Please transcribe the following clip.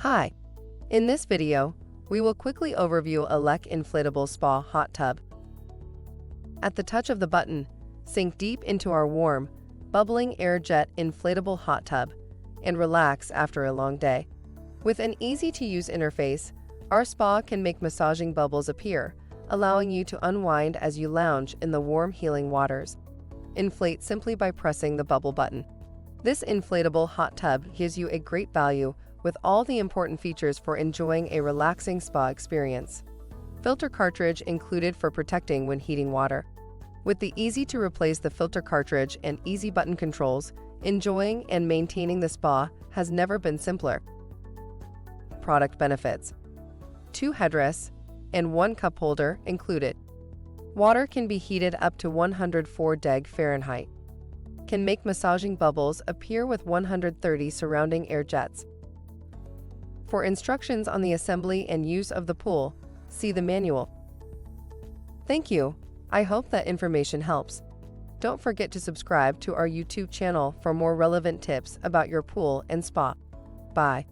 Hi, in this video, we will quickly overview Alek Inflatable Spa Hot Tub. At the touch of the button, sink deep into our warm, bubbling air jet inflatable hot tub and relax after a long day. With an easy-to-use interface, our spa can make massaging bubbles appear, allowing you to unwind as you lounge in the warm, healing waters. Inflate simply by pressing the bubble button. This inflatable hot tub gives you a great value with all the important features for enjoying a relaxing spa experience. Filter cartridge included for protecting when heating water. With the easy-to-replace the filter cartridge and easy button controls, enjoying and maintaining the spa has never been simpler. Product benefits: 2 headrests and 1 cup holder included. Water can be heated up to 104 deg Fahrenheit. Can make massaging bubbles appear with 130 surrounding air jets. For instructions on the assembly and use of the pool, see the manual. Thank you. I hope that information helps. Don't forget to subscribe to our YouTube channel for more relevant tips about your pool and spa. Bye.